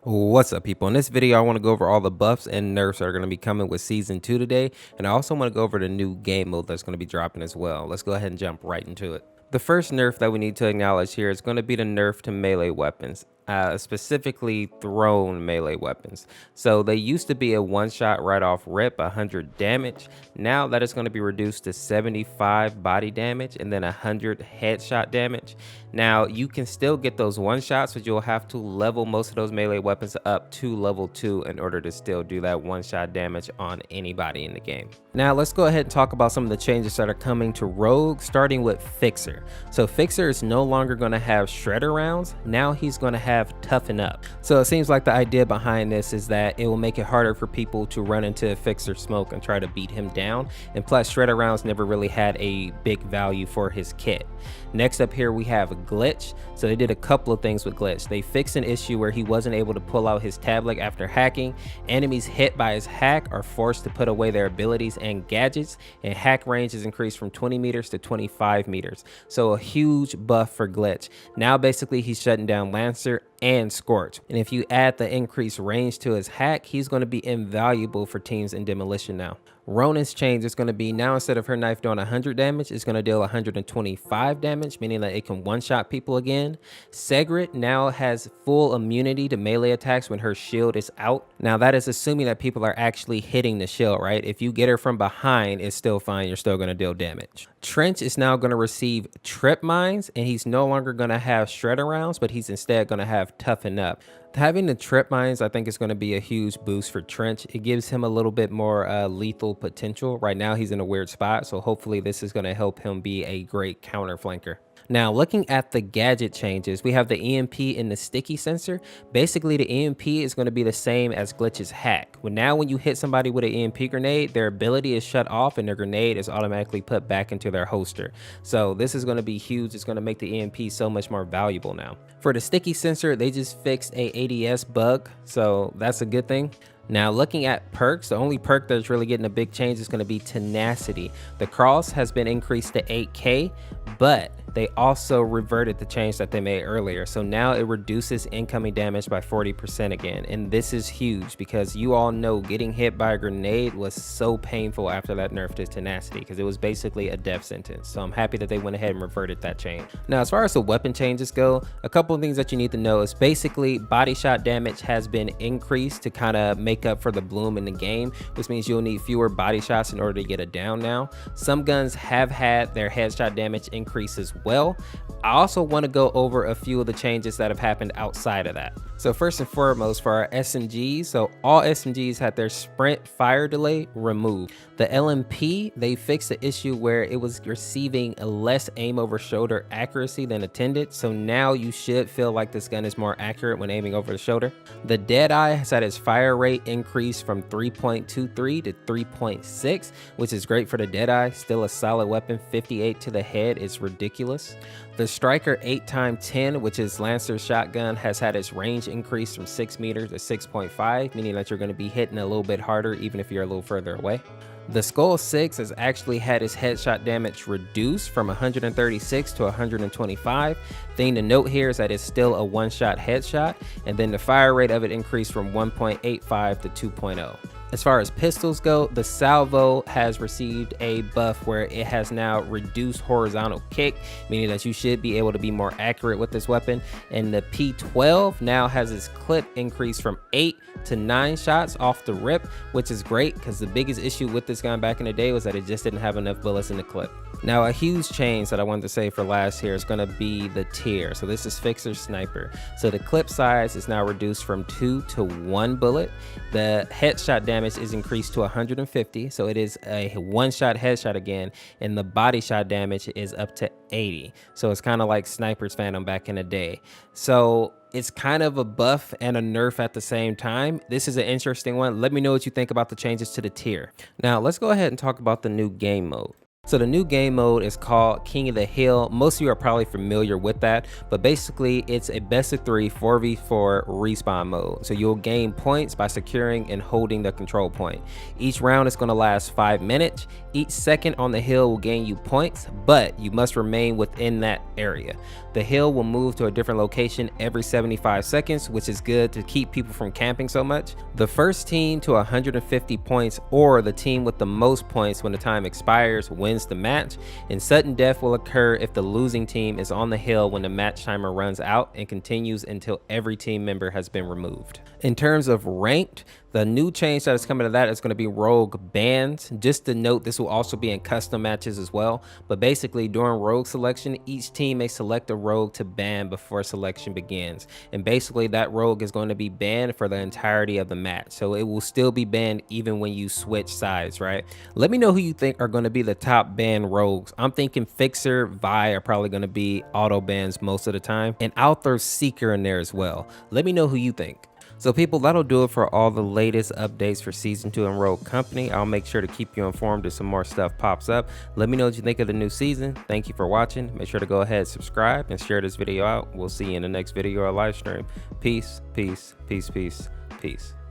What's up, people? In this video, I want to go over all the buffs and nerfs that are going to be coming with Season 2 today, and I also want to go over the new game mode that's going to be dropping as well. Let's go ahead and jump right into it. The first nerf that we need to acknowledge here is going to be the nerf to melee weapons. Specifically thrown melee weapons. So they used to be a one-shot right off rip, 100 damage. Now that is going to be reduced to 75 body damage and then 100 headshot damage. Now you can still get those one shots, but you'll have to level most of those melee weapons up to level 2 in order to still do that one shot damage on anybody in the game. Now let's go ahead and talk about some of the changes that are coming to Rogue, starting with Fixer. So Fixer is no longer going to have shredder rounds. Now he's going to have toughen up. So it seems like the idea behind this is that it will make it harder for people to run into Fixer smoke and try to beat him down. And plus, shredder rounds never really had a big value for his kit. Next up here we have Glitch. So they did a couple of things with Glitch. They fixed an issue where he wasn't able to pull out his tablet after hacking. Enemies hit by his hack are forced to put away their abilities and gadgets, and hack range is increased from 20 meters to 25 meters. So a huge buff for Glitch. Now basically he's shutting down Lancer and Scorch, and if you add the increased range to his hack, he's going to be invaluable for teams in demolition now. Ronin's change is going to be now, instead of her knife doing 100 damage, it's going to deal 125 damage, meaning that it can one-shot people again. Segret now has full immunity to melee attacks when her shield is out. Now that is assuming that people are actually hitting the shield, right? If you get her from behind, it's still fine. You're still going to deal damage. Trench is now going to receive trip mines, and he's no longer going to have shredder rounds, but he's instead going to have toughen up. Having the trip mines, I think, is going to be a huge boost for Trench. It gives him a little bit more lethal potential. Right now he's in a weird spot, so hopefully this is going to help him be a great counter flanker. Now, looking at the gadget changes, we have the EMP and the sticky sensor. Basically, the EMP is going to be the same as Glitch's hack. Now when you hit somebody with an EMP grenade, their ability is shut off and their grenade is automatically put back into their holster. So this is going to be huge. It's going to make the EMP so much more valuable now. For the sticky sensor, they just fixed a ADS bug, so that's a good thing. Now looking at perks, the only perk that's really getting a big change is going to be tenacity. The cross has been increased to 8k, but they also reverted the change that they made earlier. So now it reduces incoming damage by 40% again. And this is huge because you all know getting hit by a grenade was so painful after that nerf to tenacity, because it was basically a death sentence. So I'm happy that they went ahead and reverted that change. Now, as far as the weapon changes go, a couple of things that you need to know is basically body shot damage has been increased to kind of make up for the bloom in the game, which means you'll need fewer body shots in order to get a down now. Some guns have had their headshot damage increase as well. I also want to go over a few of the changes that have happened outside of that. So first and foremost, for our SMGs, so all SMGs had their sprint fire delay removed. The LMP, they fixed the issue where it was receiving a less aim over shoulder accuracy than intended. So now you should feel like this gun is more accurate when aiming over the shoulder. The Deadeye has had its fire rate increased from 3.23 to 3.6, which is great for the Deadeye. Still a solid weapon. 58 to the head is ridiculous. The Striker 8x10, which is Lancer's shotgun, has had its range increased from 6 meters to 6.5, meaning that you're going to be hitting a little bit harder even if you're a little further away. The Skull 6 has actually had its headshot damage reduced from 136 to 125. Thing to note here is that it's still a one-shot headshot, and then the fire rate of it increased from 1.85 to 2.0. As far as pistols go, the Salvo has received a buff where it has now reduced horizontal kick, meaning that you should be able to be more accurate with this weapon. And the P12 now has its clip increased from 8 to 9 shots off the rip, which is great because the biggest issue with this gun back in the day was that it just didn't have enough bullets in the clip. Now, a huge change that I wanted to say for last here is going to be the tier. So this is Fixer Sniper. So the clip size is now reduced from 2 to 1 bullet. The headshot damage is increased to 150. So it is a one-shot headshot again. And the body shot damage is up to 80. So it's kind of like Sniper's Phantom back in the day. So it's kind of a buff and a nerf at the same time. This is an interesting one. Let me know what you think about the changes to the tier. Now, let's go ahead and talk about the new game mode. So the new game mode is called King of the Hill. Most of you are probably familiar with that, but basically it's a best of 3 4v4 respawn mode. So you'll gain points by securing and holding the control point. Each round is going to last 5 minutes. Each second on the hill will gain you points, but you must remain within that area. The hill will move to a different location every 75 seconds, which is good to keep people from camping so much. The first team to 150 points, or the team with the most points when the time expires, wins the match, and sudden death will occur if the losing team is on the hill when the match timer runs out and continues until every team member has been removed. In terms of ranked, the new change that is coming to that is going to be rogue bans. Just to note, this will also be in custom matches as well, but basically during rogue selection, each team may select a rogue to ban before selection begins, and basically that rogue is going to be banned for the entirety of the match, so it will still be banned even when you switch sides, right? Let me know who you think are going to be the top banned rogues. I'm thinking Fixer, Vi are probably going to be auto bans most of the time, and I'll throw Seeker in there as well. Let me know who you think. So people, that'll do it for all the latest updates for Season 2 in Rogue Company. I'll make sure to keep you informed if some more stuff pops up. Let me know what you think of the new season. Thank you for watching. Make sure to go ahead, subscribe, and share this video out. We'll see you in the next video or live stream. Peace, peace, peace, peace, peace.